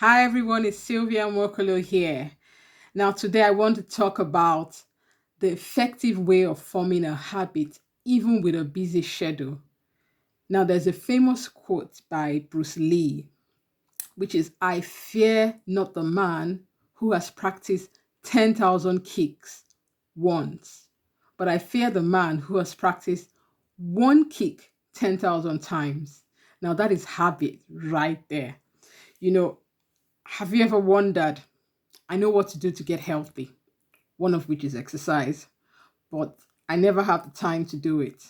Hi everyone, it's Sylvia Mokolo here. Now, today I want to talk about the effective way of forming a habit, even with a busy schedule. Now, there's a famous quote by Bruce Lee, which is I fear not the man who has practiced 10,000 kicks once, but I fear the man who has practiced one kick 10,000 times. Now, that is habit right there. You know, have you ever wondered? I know what to do to get healthy, one of which is exercise, but I never have the time to do it.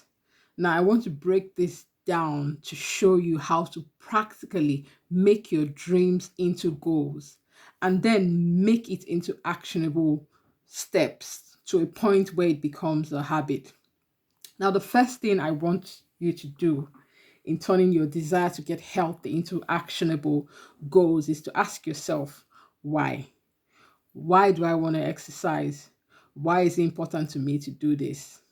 Now, I want to break this down to show you how to practically make your dreams into goals and then make it into actionable steps to a point where it becomes a habit. Now, the first thing I want you to do in turning your desire to get healthy into actionable goals is to ask yourself, why? Why do I want to exercise? Why is it important to me to do this?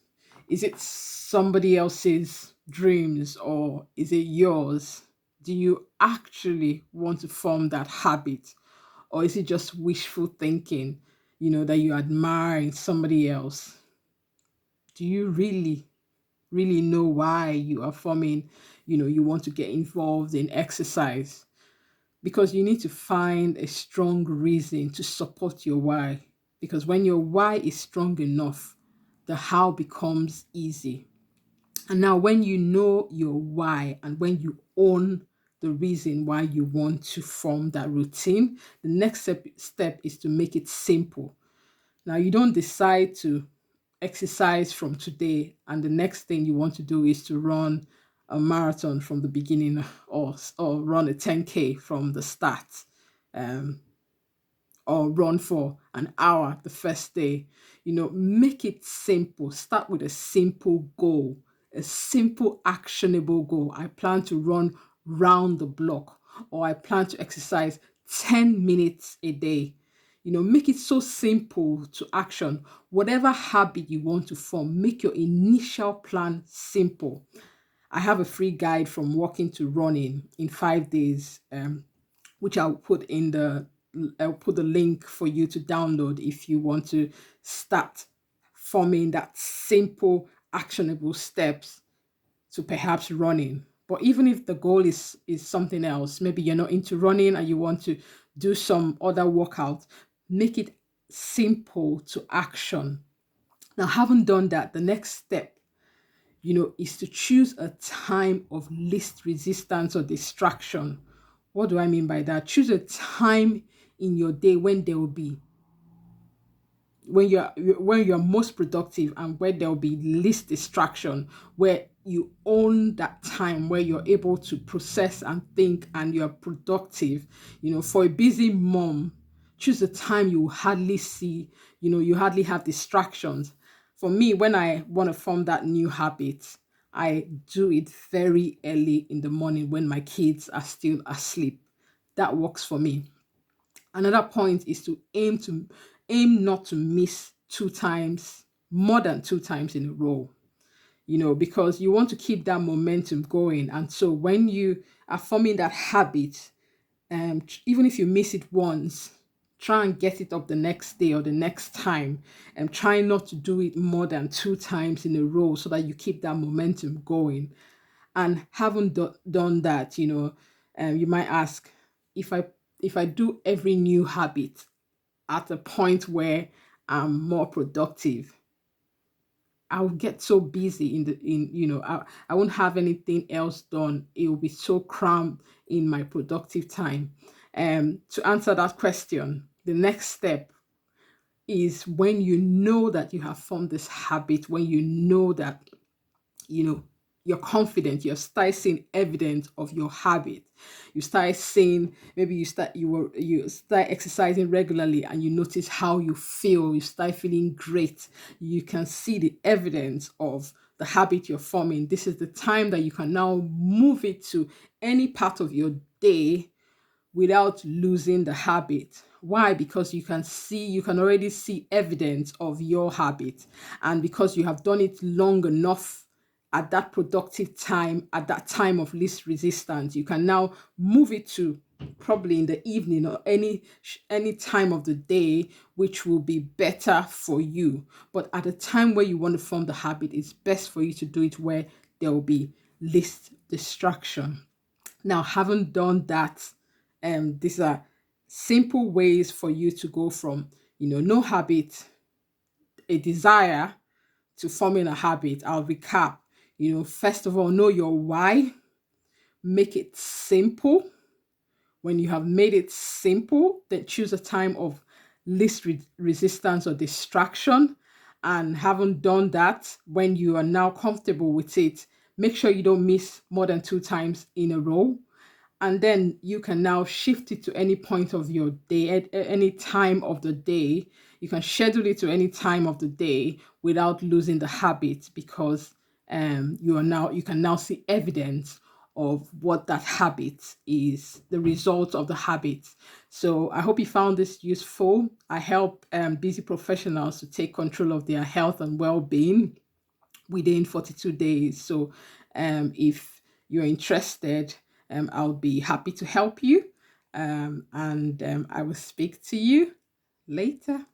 Is it somebody else's dreams or is it yours? Do you actually want to form that habit? Or is it just wishful thinking, that you admire in somebody else? Do you really know why you are forming, you want to get involved in exercise? Because you need to find a strong reason to support your why. Because when your why is strong enough, the how becomes easy. And now, when you know your why and when you own the reason why you want to form that routine, the next step is to make it simple. Now, you don't decide to exercise from today, and the next thing you want to do is to run a marathon from the beginning or run a 10K from the start, um, or run for an hour the first day. Make it simple. Start with a simple goal, a simple actionable goal. I plan to run round the block, or I plan to exercise 10 minutes a day. Make it so simple to action. Whatever habit you want to form, make your initial plan simple. I have a free guide from walking to running in 5 days, which I'll put the link for you to download if you want to start forming that simple, actionable steps to perhaps running. But even if the goal is something else, maybe you're not into running and you want to do some other workout, make it simple to action. Now, having done that, the next step, is to choose a time of least resistance or distraction. What do I mean by that? Choose a time in your day when there will be when you're most productive and where there will be least distraction, where you own that time, where you're able to process and think and you're productive. For a busy mom, choose a time you hardly see, you hardly have distractions. For me, when I want to form that new habit, I do it very early in the morning when my kids are still asleep. That works for me. Another point is to aim not to miss two times, more than two times in a row, because you want to keep that momentum going. And so when you are forming that habit, even if you miss it once, try and get it up the next day or the next time, and try not to do it more than two times in a row so that you keep that momentum going. And haven't done that, you might ask, if I do every new habit at a point where I'm more productive, I'll get so busy I won't have anything else done. It will be so cramped in my productive time. To answer that question, the next step is when you know that you have formed this habit, when you know that you know you're confident, you start seeing evidence of your habit. You start seeing, maybe you start exercising regularly and you notice how you feel. You start feeling great. You can see the evidence of the habit you're forming. This is the time that you can now move it to any part of your day without losing the habit. Why? Because you can already see evidence of your habit. And because you have done it long enough at that productive time, at that time of least resistance, you can now move it to probably in the evening or any time of the day which will be better for you. But at the time where you want to form the habit, it's best for you to do it where there will be least distraction. Now, having done that, these are simple ways for you to go from, no habit, a desire, to forming a habit. I'll recap. First of all, know your why, make it simple. When you have made it simple, then choose a time of least resistance or distraction. And having done that, when you are now comfortable with it, make sure you don't miss more than 2 times in a row. And then you can now shift it to any point of your day, at any time of the day. You can schedule it to any time of the day without losing the habit, because you can now see evidence of what that habit is, the result of the habit. So I hope you found this useful. I help busy professionals to take control of their health and well-being within 42 days. So if you're interested, I'll be happy to help you. And I will speak to you later.